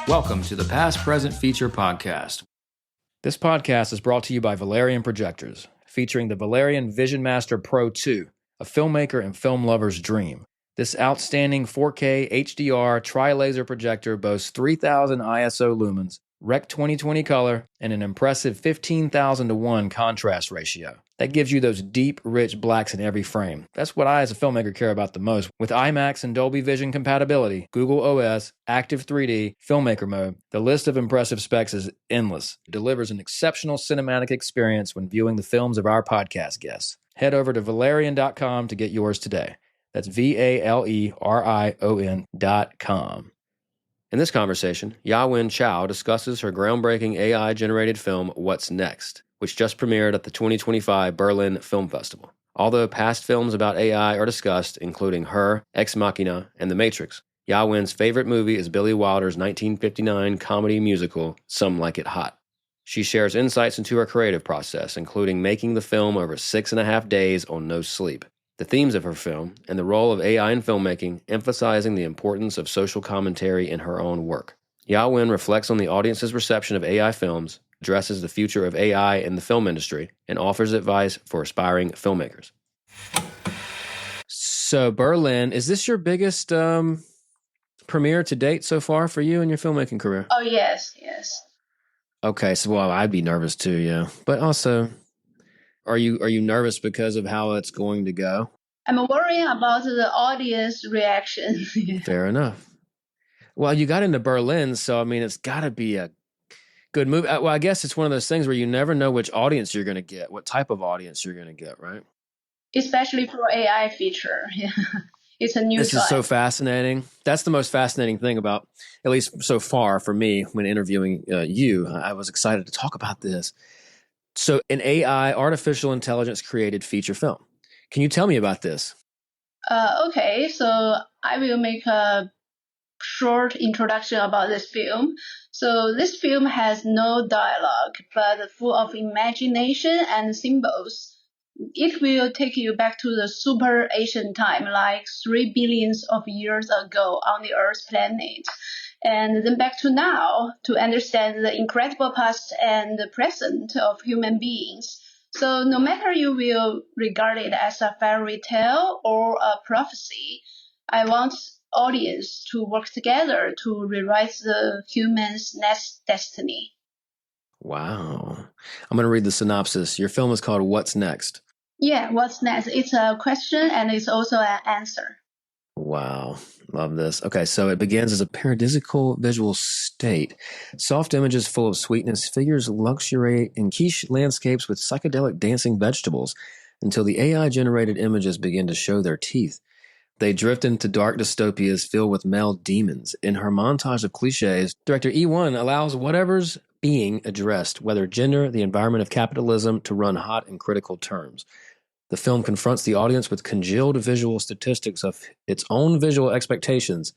Welcome to the Past Present Feature Podcast. This podcast is brought to you by Valerian Projectors, featuring the Valerian Vision Master Pro 2, a filmmaker and film lover's dream. This outstanding 4K HDR tri-laser projector boasts 3000 ISO lumens, Rec 2020 color, and an impressive 15,000:1 contrast ratio. That gives you those deep, rich blacks in every frame. That's what I as a filmmaker care about the most. With IMAX and Dolby Vision compatibility, Google OS, Active 3D, Filmmaker mode, the list of impressive specs is endless. It delivers an exceptional cinematic experience when viewing the films of our podcast guests. Head over to Valerian.com to get yours today. That's VALERION.com. In this conversation, Yiwen Cao discusses her groundbreaking AI-generated film, What's Next?, which just premiered at the 2025 Berlin Film Festival. Although past films about AI are discussed, including Her, Ex Machina, and The Matrix, Yiwen's favorite movie is Billy Wilder's 1959 comedy musical, Some Like It Hot. She shares insights into her creative process, including making the film over 6.5 days on no sleep, the themes of her film, and the role of AI in filmmaking, emphasizing the importance of social commentary in her own work. Yiwen reflects on the audience's reception of AI films, addresses the future of AI in the film industry, and offers advice for aspiring filmmakers. So, Berlin, is this your biggest premiere to date so far for you in your filmmaking career? Oh, yes. Okay, so well, I'd be nervous too, yeah. But also, are you nervous because of how it's going to go? I'm worrying about the audience reaction. Fair enough. Well, you got into Berlin, so I mean, it's got to be a good movie. Well, I guess it's one of those things where you never know which audience you're going to get, what type of audience you're going to get, right? Especially for AI feature. It's a new This is so fascinating. That's the most fascinating thing about, at least so far for me, when interviewing you. I was excited to talk about this. So an AI, artificial intelligence created feature film. Can you tell me about this? Okay, so I will make a short introduction about this film. So this film has no dialogue, but full of imagination and symbols. It will take you back to the super ancient time, like 3 billion of years ago on the Earth planet, and then back to now to understand the incredible past and the present of human beings. So no matter you will regard it as a fairy tale or a prophecy, I want audience to work together to rewrite the human's next destiny. Wow. I'm going to read the synopsis. Your film is called What's Next? Yeah, what's next? It's a question and it's also an answer. Wow. Love this. Okay, so it begins as a paradisical visual state. Soft images full of sweetness, figures luxuriate in quiche landscapes with psychedelic dancing vegetables until the AI-generated images begin to show their teeth. They drift into dark dystopias filled with male demons. In her montage of cliches, director E51 allows whatever's being addressed, whether gender, the environment of capitalism, to run hot in critical terms. The film confronts the audience with congealed visual statistics of its own visual expectations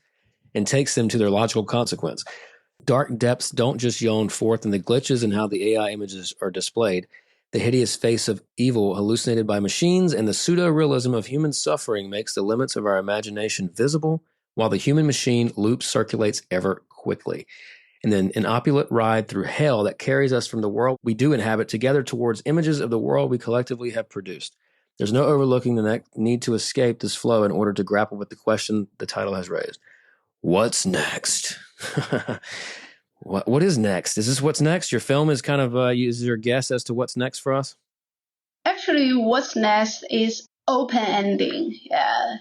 and takes them to their logical consequence. Dark depths don't just yawn forth in the glitches in how the AI images are displayed. The hideous face of evil hallucinated by machines and the pseudo-realism of human suffering makes the limits of our imagination visible, while the human-machine loop circulates ever quickly. And then an opulent ride through hell that carries us from the world we do inhabit together towards images of the world we collectively have produced. There's no overlooking the need to escape this flow in order to grapple with the question the title has raised. What's next? What is next? Is this what's next? Your film is kind of, is your guess as to what's next for us? Actually, what's next is open-ending. Yeah.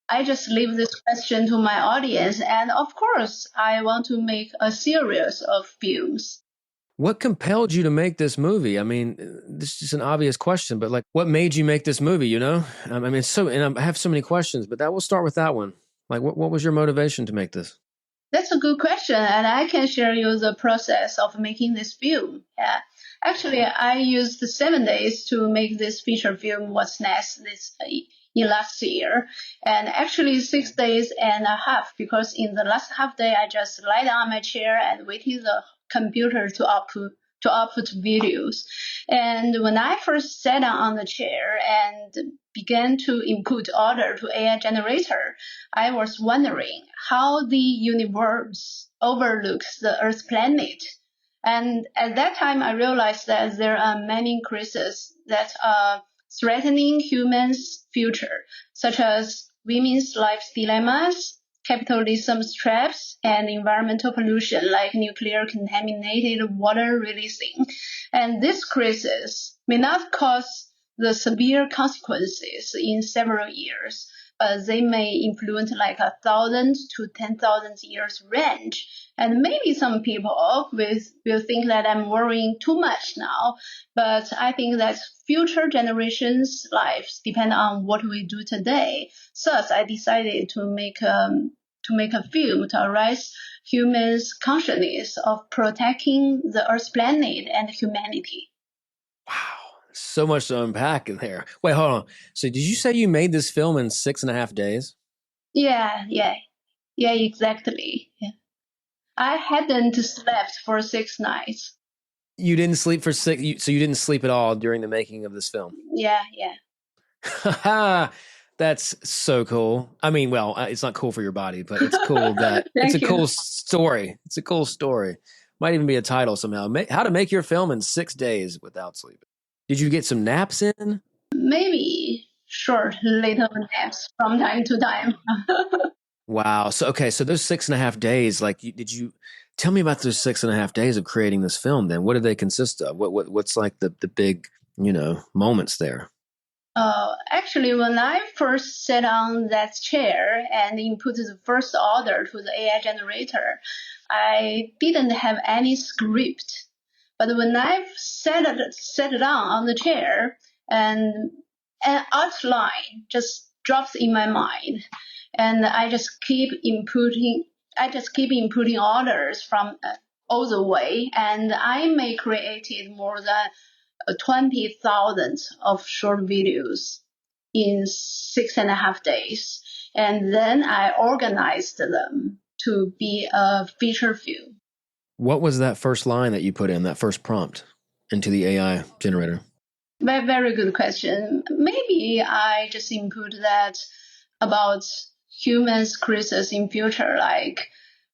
I just leave this question to my audience. And of course, I want to make a series of films. What compelled you to make this movie? I mean, this is an obvious question, but like, what made you make this movie, you know? I mean, I have so many questions, but we'll start with that one. Like, what was your motivation to make this? That's a good question, and I can share you the process of making this film. Yeah. Actually, I used 7 days to make this feature film, What's Next, this in last year, and actually 6 days and a half, because in the last half day I just lie down on my chair and waited the computer to output videos. And when I first sat down on the chair and began to input order to AI generator, I was wondering how the universe overlooks the Earth planet. And at that time, I realized that there are many crises that are threatening humans' future, such as women's life dilemmas, capitalism's traps, and environmental pollution like nuclear contaminated water releasing. And this crisis may not cause the severe consequences in several years, but they may influence like 1,000 to 10,000 years range. And maybe some people will think that I'm worrying too much now, but I think that future generations' lives depend on what we do today. Thus, I decided to make a film to arise humans' consciousness of protecting the Earth planet and humanity. Wow. So much to unpack in there. Wait, hold on. So did you say you made this film in 6.5 days? Yeah, exactly. Yeah. I hadn't slept for 6 nights. You didn't sleep for so you didn't sleep at all during the making of this film? Yeah. That's so cool. I mean, well, it's not cool for your body, but it's cool that it's a Thank you. cool story. It's a cool story. Might even be a title somehow. How to make your film in 6 days without sleeping. Did you get some naps in? Maybe short little naps from time to time. Wow. So okay, so those 6.5 days, like, did you tell me about those 6.5 days of creating this film? Then, what do they consist of? What's like the big moments there? Actually, when I first sat on that chair and input the first order to the AI generator, I didn't have any script. But when I sat down on the chair, and an outline just drops in my mind, and I just keep inputting. I just keep inputting orders from all the way, and I may created more than 20,000 of short videos in 6.5 days. And then I organized them to be a feature film. What was that first line that you put in, that first prompt into the AI generator? Very, very good question. Maybe I just input that about humans' crisis in future, like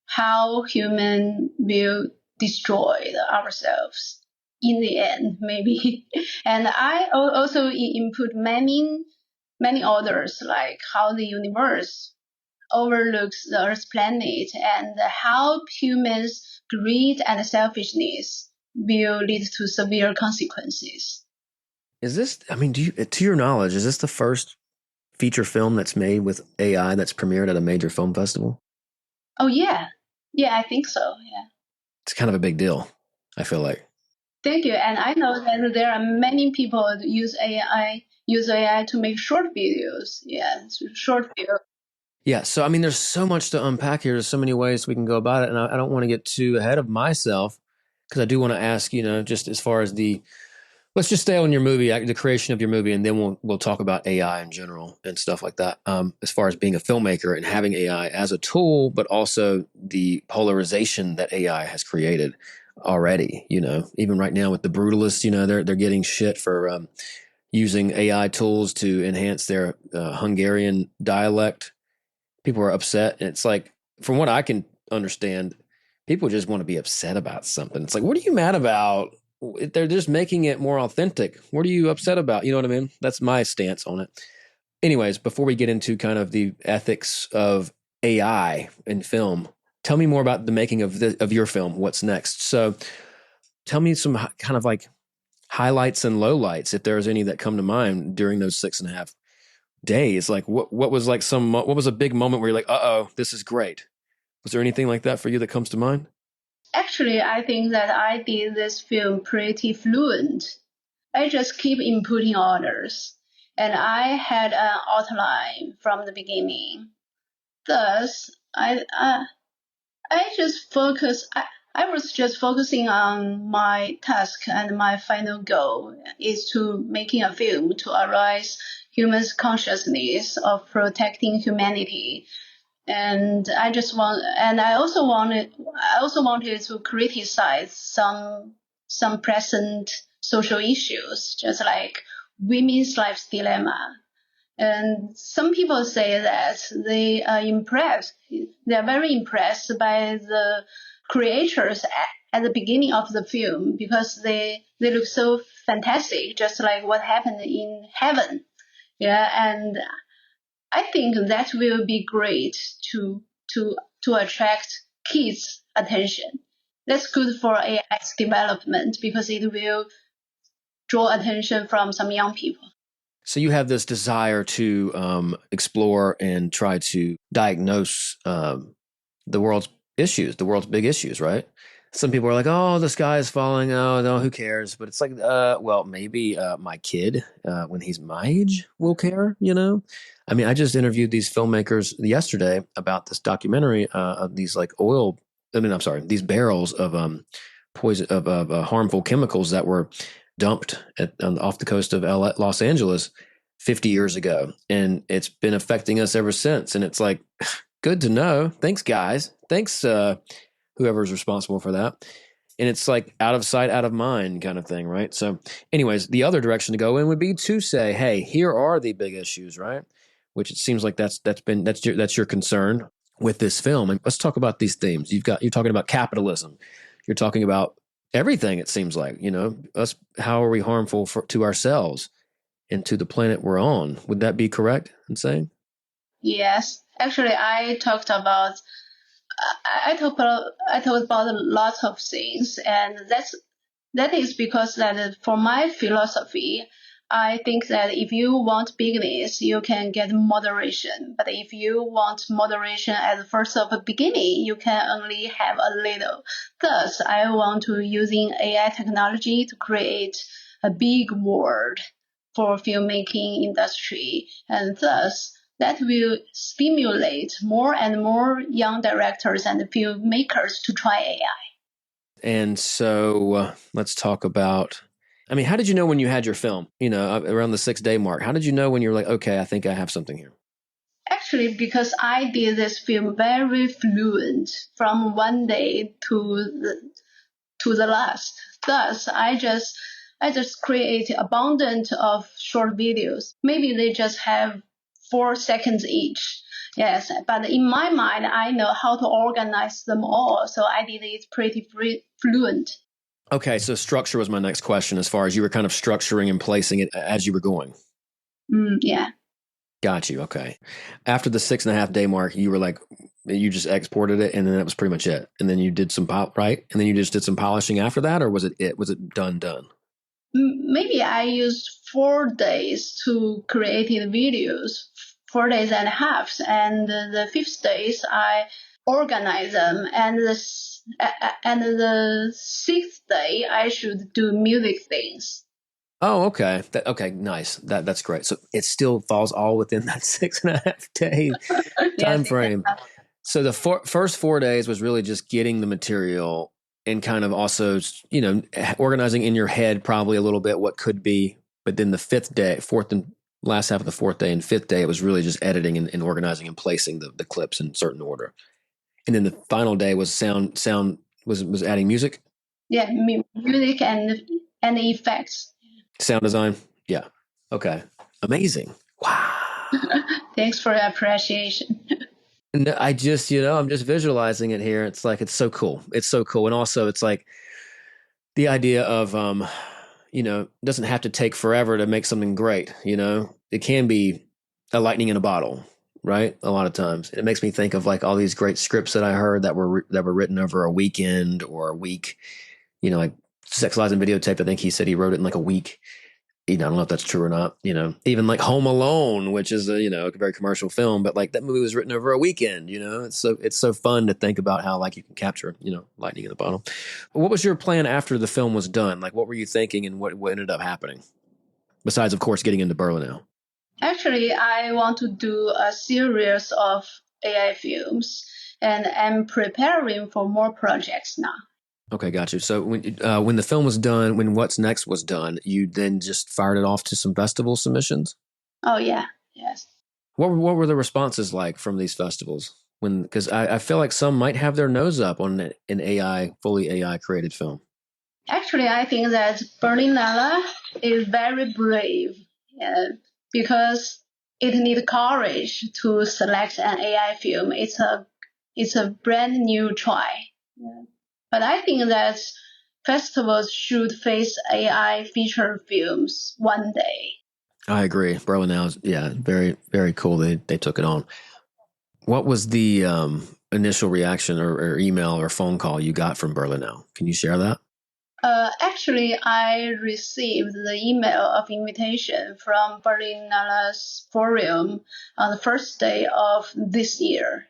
how human will destroy ourselves in the end, maybe. And I also input many others, like how the universe overlooks the Earth planet and how humans' greed and selfishness will lead to severe consequences. Is this? I mean, to your knowledge, is this the first feature film that's made with AI that's premiered at a major film festival? Oh yeah, I think so. Yeah. It's kind of a big deal, I feel like. Thank you. And I know that there are many people that use AI to make short videos. Yeah, short video. Yeah, so I mean, there's so much to unpack here. There's so many ways we can go about it, and I don't want to get too ahead of myself because I do want to ask, just as far as let's just stay on your movie, the creation of your movie, and then we'll talk about AI in general and stuff like that. As far as being a filmmaker and having AI as a tool, but also the polarization that AI has created already. Even right now with the brutalists, they're getting shit for using AI tools to enhance their Hungarian dialect. People are upset, and it's like, from what I can understand, people just want to be upset about something. It's like, what are you mad about? They're just making it more authentic. What are you upset about? You know what I mean? That's my stance on it. Anyways, before we get into kind of the ethics of AI in film, tell me more about the making of your film. What's next? So tell me some kind of like highlights and lowlights, if there's any that come to mind during those 6.5 days. Like what was like what was a big moment where you're like, uh-oh, this is great. Was there anything like that for you that comes to mind? Actually, I think that I did this film pretty fluent. I just keep inputting orders, and I had an outline from the beginning. Thus, I just focus. I was just focusing on my task, and my final goal is to making a film to arise humans' consciousness of protecting humanity. And I also wanted to criticize some present social issues, just like women's life's dilemma. And some people say that they are very impressed by the creators at the beginning of the film, because they look so fantastic, just like what happened in heaven. Yeah, and I think that will be great to attract kids' attention. That's good for AI's development, because it will draw attention from some young people. So you have this desire to explore and try to diagnose the world's issues, the world's big issues, right? Some people are like, "Oh, the sky is falling. Oh, no, who cares?" But it's like, well, maybe my kid, when he's my age, will care. I mean, I just interviewed these filmmakers yesterday about this documentary of these like oil. I mean, I'm sorry, these barrels of poison of harmful chemicals that were dumped off the coast of Los Angeles 50 years ago, and it's been affecting us ever since. And it's like, good to know. Thanks, guys. Thanks, whoever's responsible for that. And it's like out of sight, out of mind kind of thing, right? So anyways, the other direction to go in would be to say, hey, here are the big issues, right? Which it seems like that's your concern with this film. And let's talk about these themes. You're talking about capitalism. You're talking about everything, it seems like, us. How are we harmful to ourselves and to the planet we're on? Would that be correct in saying? Yes. Actually, I talked about a lot of things, and that is because that for my philosophy, I think that if you want bigness, you can get moderation. But if you want moderation at the first of the beginning, you can only have a little. Thus, I want to using AI technology to create a big world for filmmaking industry, and thus that will stimulate more and more young directors and filmmakers to try AI. And so let's talk about, I mean, how did you know when you had your film, around the 6-day mark? How did you know when you were like, okay, I think I have something here? Actually, because I did this film very fluent from one day to the last. Thus, I just create abundant of short videos. Maybe they just have 4 seconds each. Yes, but in my mind, I know how to organize them all. So I did it pretty fluent. Okay, so structure was my next question, as far as you were kind of structuring and placing it as you were going. Yeah. Got you. Okay. After the 6.5-day mark, you were like, you just exported it, and then that was pretty much it. And then you did some right? And then you just did some polishing after that, or was it? Was it done? Maybe I used 4 days to create the videos, 4 days and a half, and the 5th days I organize them, and the 6th day I should do music things. Oh, okay. Okay, nice. That's great. So it still falls all within that 6.5-day time frame. Exactly. So the first 4 days was really just getting the material and kind of also, organizing in your head probably a little bit what could be. But then the 5th day, fourth and last half of the 4th day and 5th day, it was really just editing and organizing and placing the clips in certain order. And then the final day was sound was adding music. Yeah, music and effects. Sound design. Yeah. Okay. Amazing. Wow. Thanks for the appreciation. And I just, I'm just visualizing it here. It's like, it's so cool. It's so cool. And also it's like the idea of, doesn't have to take forever to make something great. It can be a lightning in a bottle, right? A lot of times it makes me think of like all these great scripts that I heard that were written over a weekend or a week, like Sex, Lies, and Videotape. I think he said he wrote it in like a week. I don't know if that's true or not. Even like Home Alone, which is a very commercial film, but like that movie was written over a weekend. It's so fun to think about how like you can capture lightning in the bottle. What was your plan after the film was done? Like, what were you thinking, and what ended up happening? Besides, of course, getting into Berlinale. Actually, I want to do a series of AI films, and I'm preparing for more projects now. Okay, got you. So when the film was done, when What's Next was done, you then just fired it off to some festival submissions? Oh, yeah. Yes. What were the responses like from these festivals? Because I feel like some might have their nose up on an fully AI created film. Actually, I think that Berlinale is very brave because it needs courage to select an AI film. It's a brand new try. Yeah. But I think that festivals should face AI feature films one day. I agree. Berlinale, yeah, very very cool. They took it on. What was the initial reaction or email or phone call you got from Berlinale? Can you share that? Actually, I received the email of invitation from Berlinale's forum on the first day of this year,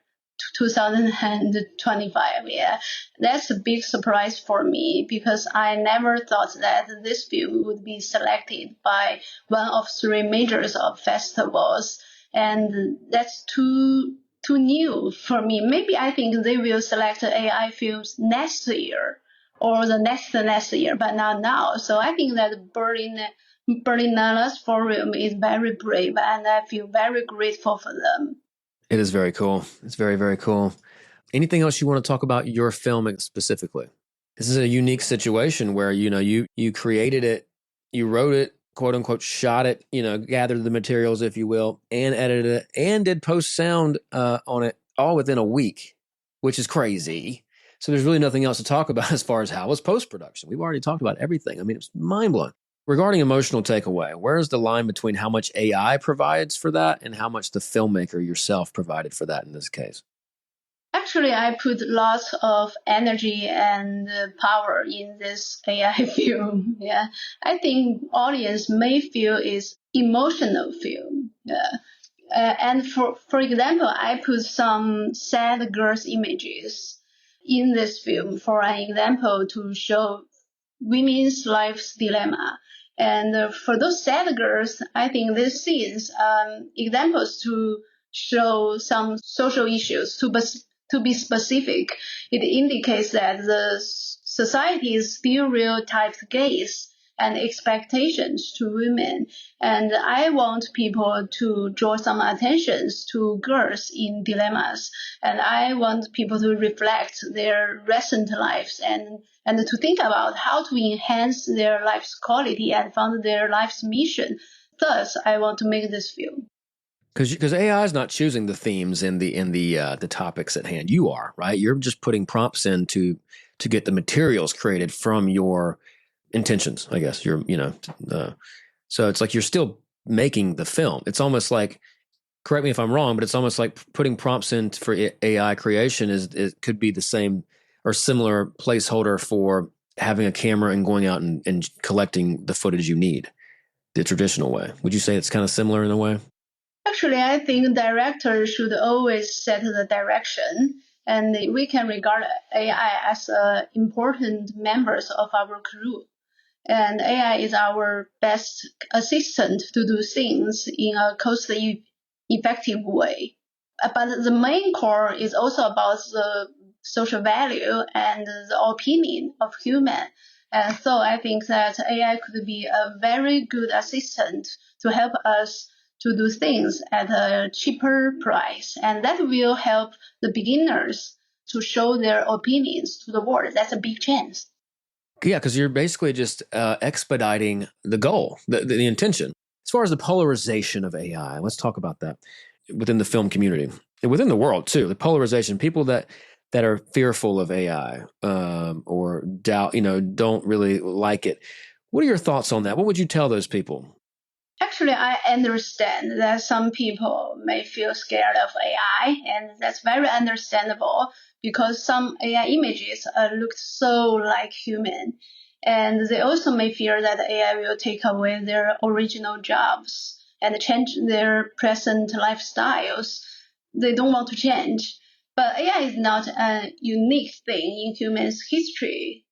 2025. Yeah, that's a big surprise for me because I never thought that this film would be selected by one of three majors of festivals, and that's too new for me. Maybe I think they will select AI films next year or the next year, but not now. So I think that Berlinale's forum is very brave, and I feel very grateful for them. It is very cool. It's very very cool. Anything else you want to talk about your film specifically? This is a unique situation where you created it, you wrote it, quote unquote, shot it, gathered the materials, if you will, and edited it, and did post sound on it all within a week, which is crazy. So there's really nothing else to talk about as far as how was post production. We've already talked about everything. I mean, it's mind blowing. Regarding emotional takeaway, where's the line between how much AI provides for that and how much the filmmaker yourself provided for that in this case? Actually, I put lots of energy and power in this AI film. Yeah, I think audience may feel it's emotional film. Yeah. And for example, I put some sad girls images in this film for an example to show women's life's dilemma. And for those sad girls, I think this scenes examples to show some social issues. To be specific, it indicates that the society's stereotyped gaze and expectations to women. And I want people to draw some attentions to girls in dilemmas. And I want people to reflect their recent lives and to think about how to enhance their life's quality and find their life's mission. Thus, I want to make this film. Because AI is not choosing the themes and the topics at hand. You are, right. You're just putting prompts in to get the materials created from your intentions. I guess so it's like you're still making the film. It's almost like, correct me if I'm wrong, but it's almost like putting prompts in for AI creation it could be the same or similar placeholder for having a camera and going out and collecting the footage you need the traditional way. Would you say it's kind of similar in a way? Actually, I think directors should always set the direction, and we can regard AI as important members of our crew. And AI is our best assistant to do things in a cost-effective way. But the main core is also about the social value and the opinion of human. And so I think that AI could be a very good assistant to help us to do things at a cheaper price. And that will help the beginners to show their opinions to the world. That's a big chance. Yeah, because you're basically just expediting the goal, the intention. As far as the polarization of AI, let's talk about that within the film community and within the world too. The polarization, people that are fearful of AI or doubt, don't really like it. What are your thoughts on that? What would you tell those people? Actually, I understand that some people may feel scared of AI, and that's very understandable because some AI images look so like human. And they also may fear that AI will take away their original jobs and change their present lifestyles. They don't want to change. But AI is not a unique thing in humans' history,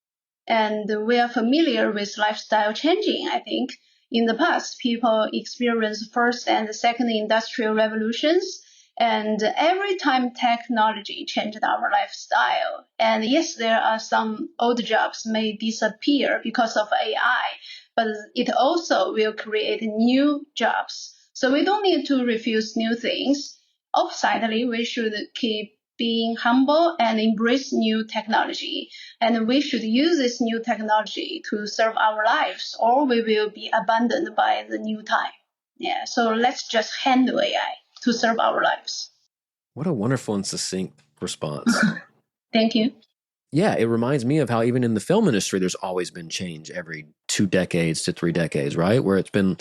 and we are familiar with lifestyle changing, I think. In the past, people experienced first and second industrial revolutions, and every time technology changed our lifestyle. And yes, there are some old jobs may disappear because of AI, but it also will create new jobs So we don't need to refuse new things. Oppositely, we should keep being humble and embrace new technology. And we should use this new technology to serve our lives, or we will be abandoned by the new time. Yeah, so let's just handle AI to serve our lives. What a wonderful and succinct response. Thank you. Yeah, it reminds me of how even in the film industry, there's always been change every 2 decades to 3 decades, right? Where it's been,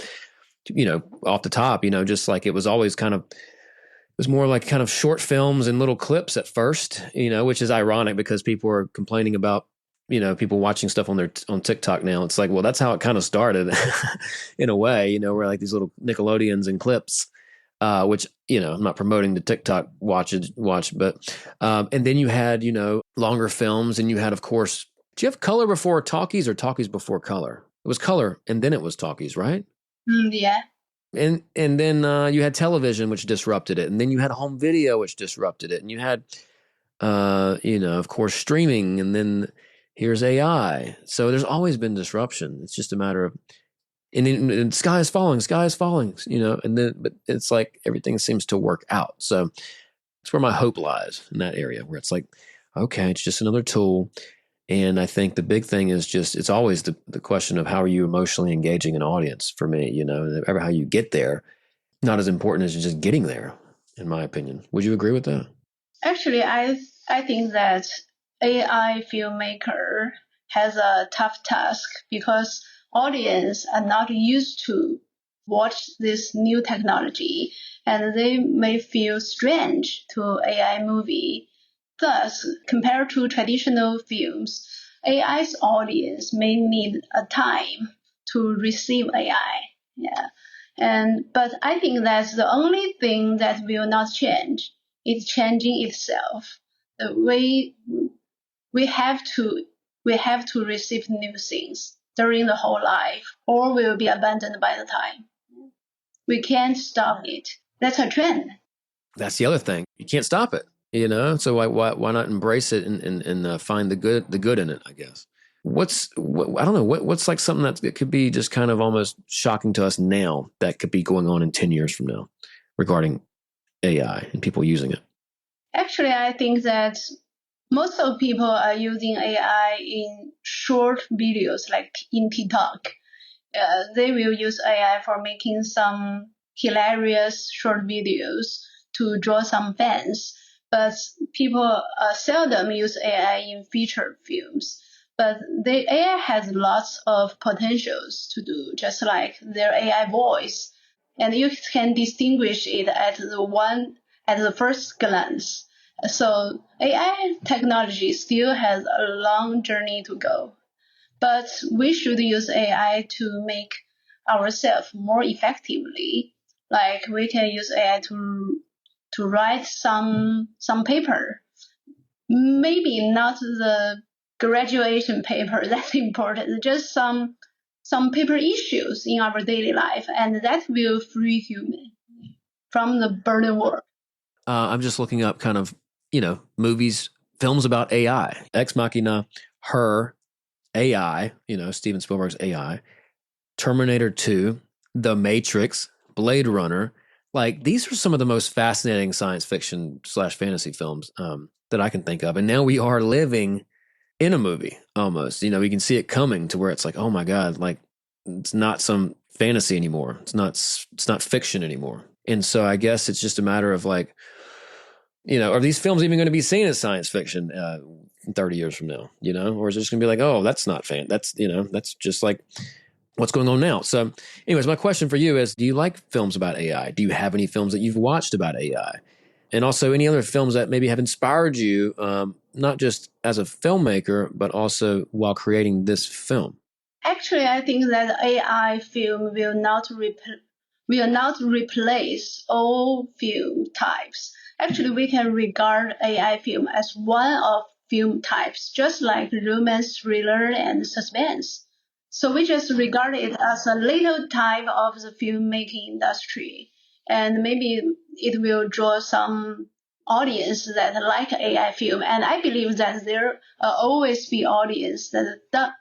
off the top, just like it was always kind of, it was more like kind of short films and little clips at first, which is ironic because people are complaining about, people watching stuff on TikTok now. It's like, well, that's how it kind of started in a way, where like these little Nickelodeons and clips, which, I'm not promoting the TikTok watch, but, and then you had, longer films, and you had, of course, do you have color before talkies or talkies before color? It was color and then it was talkies, right? Yeah. And then you had television, which disrupted it, and then you had home video, which disrupted it, and you had, of course, streaming, and then here's AI. So there's always been disruption. It's just a matter of, and sky is falling, and then but it's like everything seems to work out. So that's where my hope lies, in that area where it's like, okay, it's just another tool. And I think the big thing is just, it's always the question of how are you emotionally engaging an audience for me, and how you get there, not as important as just getting there, in my opinion. Would you agree with that? Actually, I think that AI filmmaker has a tough task because audience are not used to watch this new technology, and they may feel strange to AI movie. Thus, compared to traditional films, AI's audience may need a time to receive AI. Yeah. But I think that's the only thing that will not change. It's changing itself. We have to receive new things during the whole life, or we will be abandoned by the time. We can't stop it. That's a trend. That's the other thing. You can't stop it, So why not embrace it and find the good in it, I guess. I don't know, what's like something that could be just kind of almost shocking to us now that could be going on in 10 years from now regarding AI and people using it? Actually, I think that most of people are using AI in short videos, like in TikTok. They will use AI for making some hilarious short videos to draw some fans. But people seldom use AI in feature films. But the AI has lots of potentials to do, just like their AI voice, and you can distinguish it at the first glance. So AI technology still has a long journey to go, but we should use AI to make ourselves more effectively. Like we can use AI to write some paper. Maybe not the graduation paper that's important, just some paper issues in our daily life, and that will free human from the burden work. I'm just looking up kind of, movies, films about AI. Ex Machina, Her, AI, Steven Spielberg's AI, Terminator 2, The Matrix, Blade Runner. Like, these are some of the most fascinating science fiction / fantasy films that I can think of. And now we are living in a movie almost. We can see it coming to where it's like, oh my God, like it's not some fantasy anymore. It's not fiction anymore. And so I guess it's just a matter of like, are these films even going to be seen as science fiction 30 years from now, or is it just going to be like, oh, that's not that's just like what's going on now. So anyways, my question for you is, do you like films about AI? Do you have any films that you've watched about AI? And also any other films that maybe have inspired you, not just as a filmmaker, but also while creating this film? Actually, I think that AI film will not replace all film types. Actually, we can regard AI film as one of film types, just like romance, thriller, and suspense. So we just regard it as a little type of the filmmaking industry. And maybe it will draw some audience that like AI film. And I believe that there will always be audience that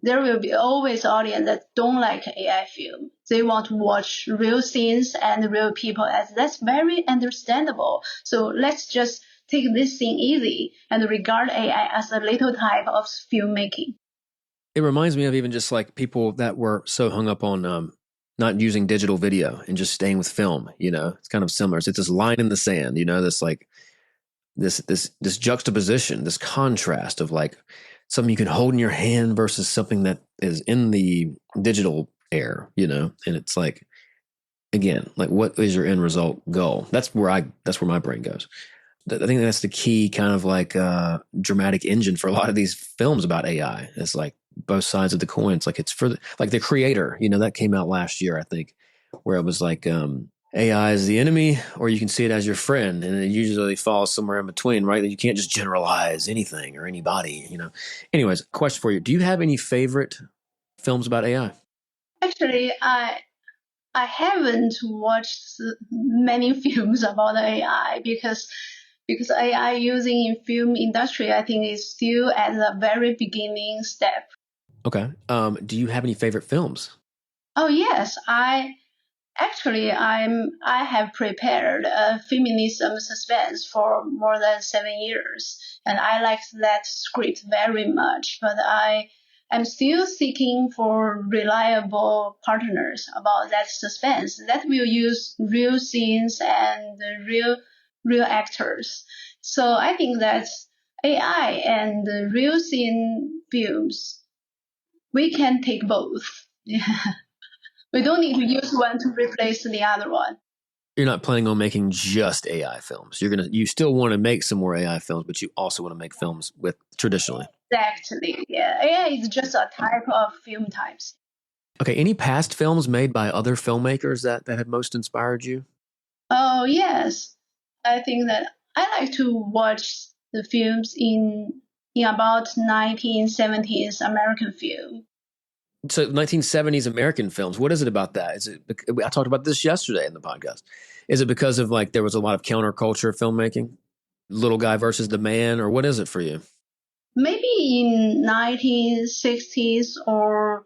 there will be always audience that don't like AI film. They want to watch real scenes and real people, as that's very understandable. So let's just take this thing easy and regard AI as a little type of filmmaking. It reminds me of even just like people that were so hung up on not using digital video and just staying with film. It's kind of similar. It's this line in the sand. This like this juxtaposition, this contrast of like something you can hold in your hand versus something that is in the digital air. And it's like, again, like what is your end result goal? That's where my brain goes. I think that's the key kind of like dramatic engine for a lot of these films about AI. It's like both sides of the coin. It's like it's for like the creator. That came out last year, I think, where it was like AI is the enemy, or you can see it as your friend, and it usually falls somewhere in between, right? You can't just generalize anything or anybody. Anyways, question for you: do you have any favorite films about AI? Actually, I haven't watched many films about AI because AI using in film industry, I think is still at the very beginning step. Okay. Do you have any favorite films? Oh yes, I have prepared a feminism suspense for more than 7 years, and I liked that script very much. But I am still seeking for reliable partners about that suspense that will use real scenes and real actors. So I think that AI and the real scene films, we can take both. We don't need to use one to replace the other one. You're not planning on making just AI films. You still want to make some more AI films, but you also want to make films with traditionally. Exactly. Yeah. AI is just a type of film types. Okay. Any past films made by other filmmakers that have most inspired you? Oh yes. I think that I like to watch the films in about 1970s American film. So 1970s American films. What is it about that? I talked about this yesterday in the podcast. Is it because of like there was a lot of counterculture filmmaking? Little guy versus the man, or what is it for you? Maybe in 1960s or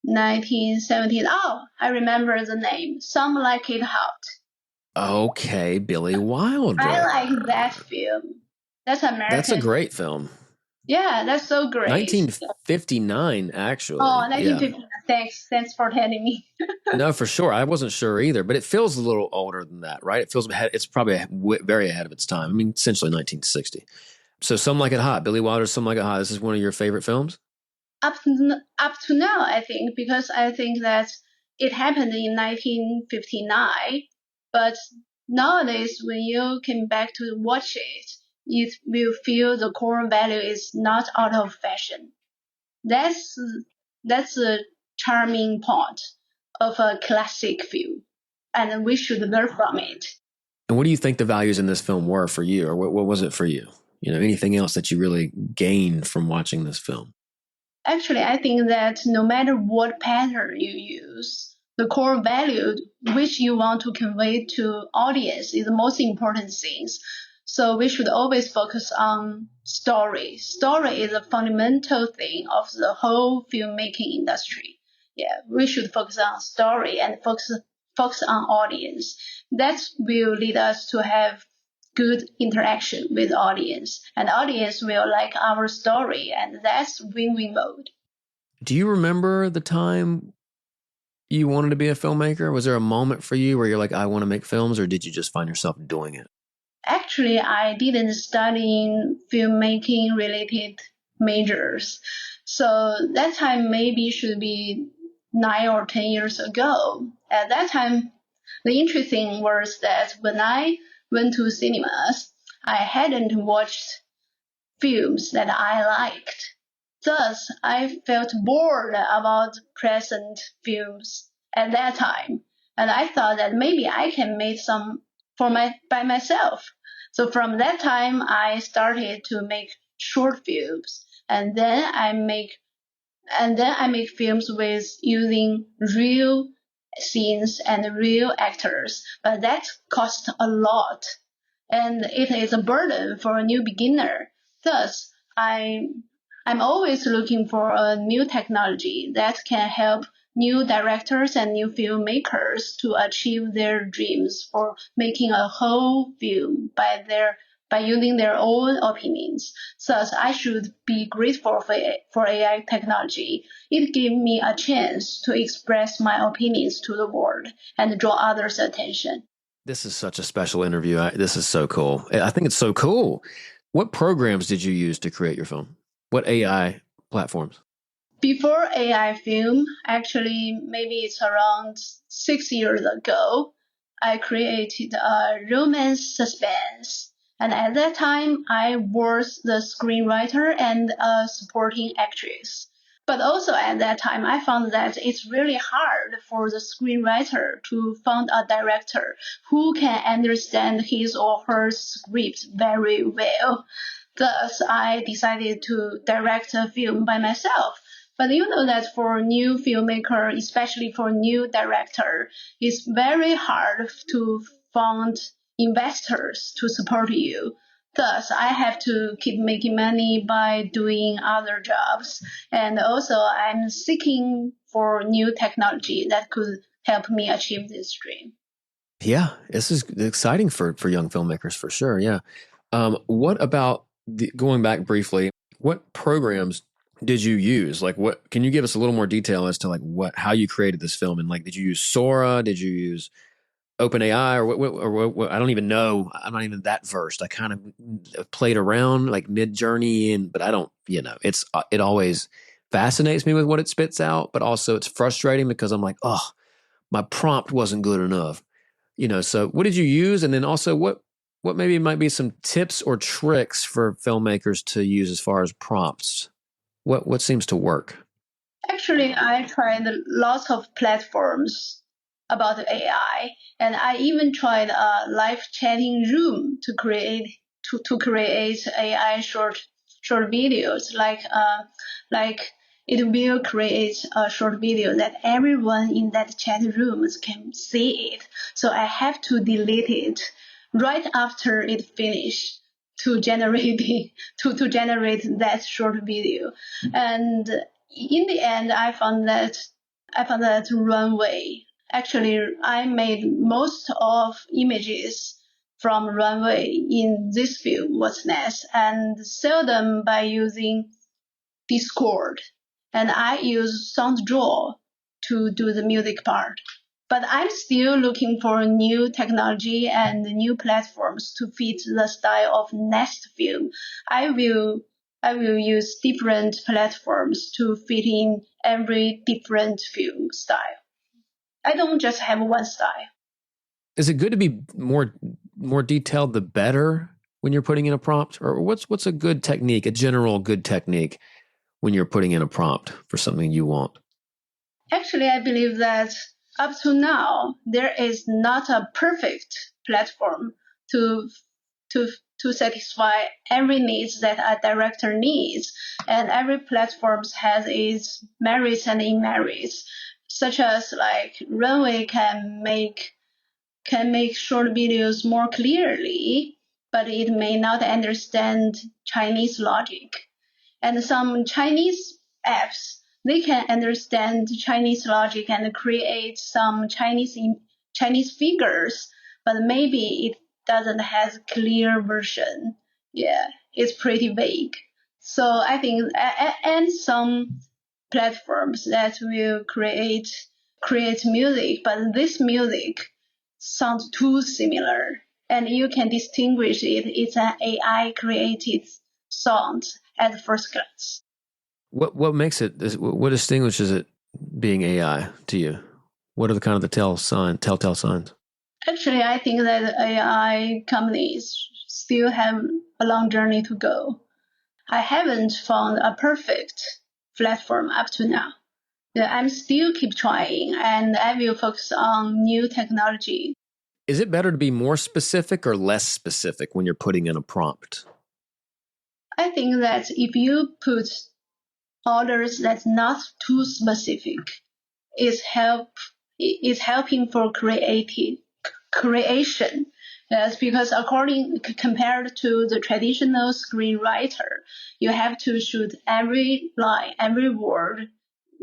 1970s. Oh, I remember the name. Some Like It Hot. Okay, Billy I Wilder. like that film. That's That's a American. great film. Yeah, that's so great. 1959, Oh, actually. Yeah. 1959. Thanks for telling me. No, for sure. I wasn't sure either, but it feels a little older than that, right? It feels ahead. It's probably very ahead of its time. I mean, essentially 1960. So, Some Like It Hot. Billy Wilder's Some Like It Hot. This is one of your favorite films? Up to now, I think, because I think that it happened in 1959, but nowadays when you come back to watch it, you will feel the core value is not out of fashion. That's that's a charming part of a classic film, and we should learn from it. And what do you think the values in this film were for you, or what was it for you? Anything else that you really gained from watching this film? Actually, I think that no matter what pattern you use, the core value which you want to convey to audience is the most important things. So we should always focus on story. Story is a fundamental thing of the whole filmmaking industry. Yeah, we should focus on story and focus on audience. That will lead us to have good interaction with audience, and audience will like our story, and that's win-win mode. Do you remember the time you wanted to be a filmmaker? Was there a moment for you where you're like, I want to make films, or did you just find yourself doing it? Actually, I didn't study filmmaking related majors, so that time maybe should be 9 or 10 years ago. At that time, the interesting was that when I went to cinemas, I hadn't watched films that I liked. Thus, I felt bored about present films at that time, and I thought that maybe I can make some by myself. So from that time, I started to make short films, and then I make films with using real scenes and real actors. But that cost a lot, and it is a burden for a new beginner. Thus, I I'm always looking for a new technology that can help new directors and new filmmakers to achieve their dreams for making a whole film by using their own opinions. Thus, I should be grateful for AI technology. It gave me a chance to express my opinions to the world and draw others' attention. This is such a special interview. This is so cool. I think it's so cool. What programs did you use to create your film? What AI platforms? Before AI film, actually, maybe it's around 6 years ago, I created a romance suspense. And at that time, I was the screenwriter and a supporting actress. But also at that time, I found that it's really hard for the screenwriter to find a director who can understand his or her script very well. Thus, I decided to direct a film by myself. But you know that for new filmmaker, especially for new director, it's very hard to find investors to support you. Thus, I have to keep making money by doing other jobs. And also, I'm seeking for new technology that could help me achieve this dream. Yeah, this is exciting for young filmmakers for sure. Yeah. What about going back briefly? What programs did you use? Like, what can you give us a little more detail as to like how you created this film? And like, did you use Sora? Did you use OpenAI or what? I don't even know. I'm not even that versed. I kind of played around like Mid Journey, but I don't. It always fascinates me with what it spits out, but also it's frustrating because I'm like, oh, my prompt wasn't good enough. So what did you use, and then also what maybe might be some tips or tricks for filmmakers to use as far as prompts? What seems to work? Actually, I tried lots of platforms about AI, and I even tried a live chatting room to create AI short videos. Like it will create a short video that everyone in that chat room can see it. So I have to delete it right after it finished to generate to generate that short video. And in the end, I found that runway. Actually, I made most of images from runway in this film was nice and sell them by using Discord. And I use SoundDraw to do the music part. But I'm still looking for new technology and new platforms to fit the style of next film. I will I will use different platforms to fit in every different film style. I don't just have one style. Is it good to be more detailed the better when you're putting in a prompt, or what's a good technique, a general good technique when you're putting in a prompt for something you want? Actually, I believe that up to now, there is not a perfect platform to to to satisfy every needs that a director needs, and every platform has its merits and demerits. Such as like Runway can make short videos more clearly, but it may not understand Chinese logic. And some Chinese apps, they can understand Chinese logic and create some Chinese figures, but maybe it doesn't have clear version. Yeah, it's pretty vague. So I think and some platforms that will create music, but this music sounds too similar, and you can distinguish it's an AI created sound at first glance. What makes it? What distinguishes it being AI to you? What are the kind of the telltale signs? Actually, I think that AI companies still have a long journey to go. I haven't found a perfect platform up to now. Yeah, I'm still keep trying, and I will focus on new technology. Is it better to be more specific or less specific when you're putting in a prompt? I think that if you put orders that's not too specific, is helping for creative creation, Yes, because compared to the traditional screenwriter, you have to shoot every line, every word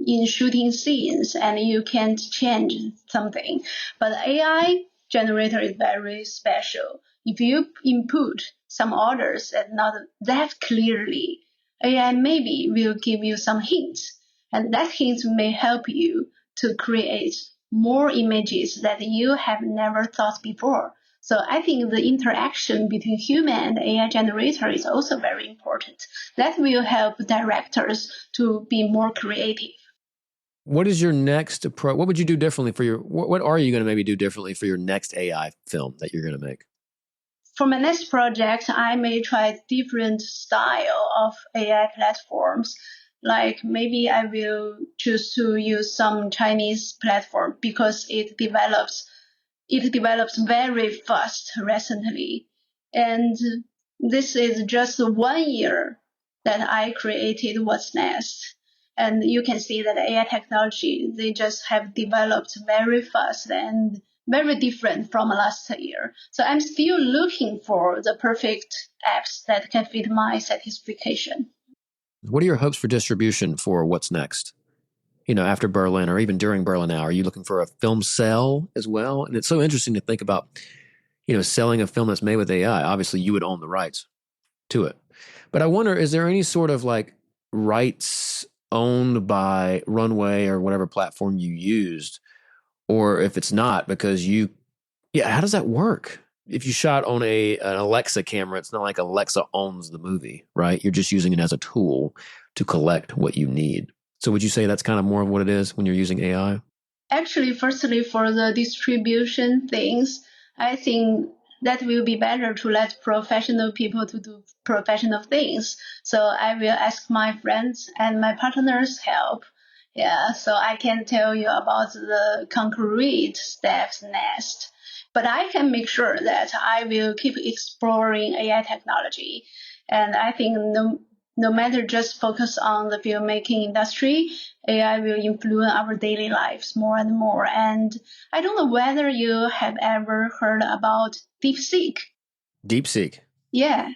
in shooting scenes, and you can't change something. But AI generator is very special. If you input some orders that not that clearly, AI maybe will give you some hints, and that hints may help you to create more images that you have never thought before. So I think the interaction between human and AI generator is also very important. That will help directors to be more creative. What is your next approach? What would you do differently for your, what are you going to maybe do differently for your next AI film that you're going to make? For my next project, I may try different style of AI platforms. Like maybe I will choose to use some Chinese platform because it develops very fast recently. And this is just 1 year that I created What's Next. And you can see that AI technology, they just have developed very fast and very different from last year. So I'm still looking for the perfect apps that can fit my satisfaction. What are your hopes for distribution for What's Next? After Berlin or even during Berlinale, are you looking for a film sale as well? And it's so interesting to think about, selling a film that's made with AI. Obviously, you would own the rights to it. But I wonder, is there any sort of like rights owned by Runway or whatever platform you used? Or if it's not, because how does that work? If you shot on an Alexa camera, it's not like Alexa owns the movie, right? You're just using it as a tool to collect what you need. So would you say that's kind of more of what it is when you're using AI? Actually, firstly, for the distribution things, I think that will be better to let professional people to do professional things. So I will ask my friends and my partners help. Yeah, so I can tell you about the concrete steps next. But I can make sure that I will keep exploring AI technology. And I think no matter just focus on the filmmaking industry, AI will influence our daily lives more and more. And I don't know whether you have ever heard about DeepSeek. DeepSeek. Yeah.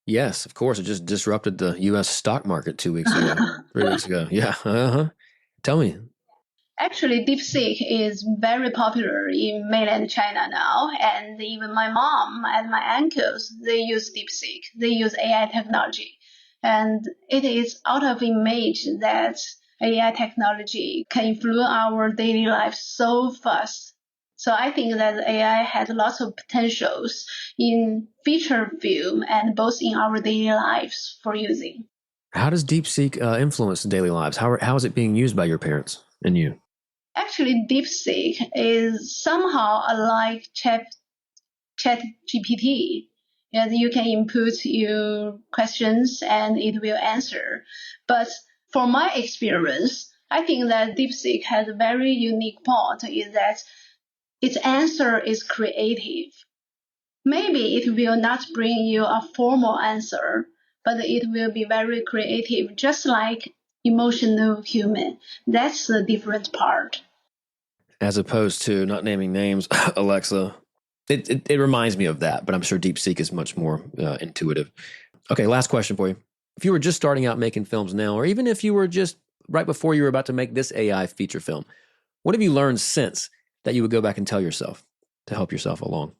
Yes, of course. It just disrupted the U.S. stock market 2 weeks ago, 3 weeks ago. Yeah. Uh-huh. Tell me. Actually, DeepSeek is very popular in mainland China now, and even my mom and my uncles, they use DeepSeek. They use AI technology. And it is out of image that AI technology can influence our daily life so fast. So I think that AI has lots of potentials in feature film and both in our daily lives for using. How does DeepSeek influence daily lives? How is it being used by your parents and you? Actually, DeepSeek is somehow like ChatGPT. And you can input your questions and it will answer. But from my experience, I think that DeepSeek has a very unique part is that its answer is creative. Maybe it will not bring you a formal answer, but it will be very creative, just like emotional human. That's the different part. As opposed to not naming names, Alexa. It reminds me of that, but I'm sure DeepSeek is much more intuitive. Okay, last question for you. If you were just starting out making films now, or even if you were just right before you were about to make this AI feature film, what have you learned since that you would go back and tell yourself to help yourself along?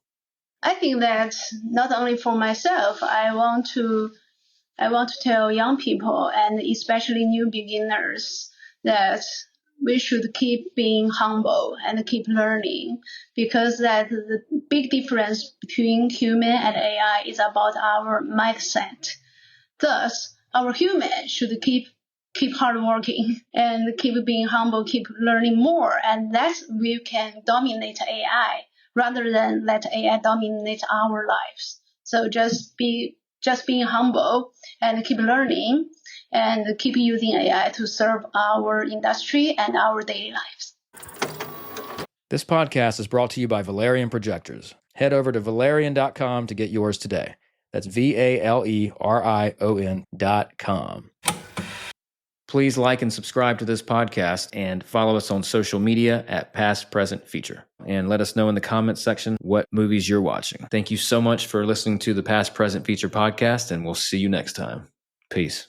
I think that not only for myself, I want to tell young people and especially new beginners that we should keep being humble and keep learning because that the big difference between human and AI is about our mindset. Thus, our human should keep hard working and keep being humble, keep learning more, and that's we can dominate AI rather than let AI dominate our lives. So just being humble and keep learning and keep using AI to serve our industry and our daily lives. This podcast is brought to you by Valerian Projectors. Head over to Valerian.com to get yours today. That's VALERION.com. Please like and subscribe to this podcast and follow us on social media at Past Present Feature. And let us know in the comments section what movies you're watching. Thank you so much for listening to the Past Present Feature podcast, and we'll see you next time. Peace.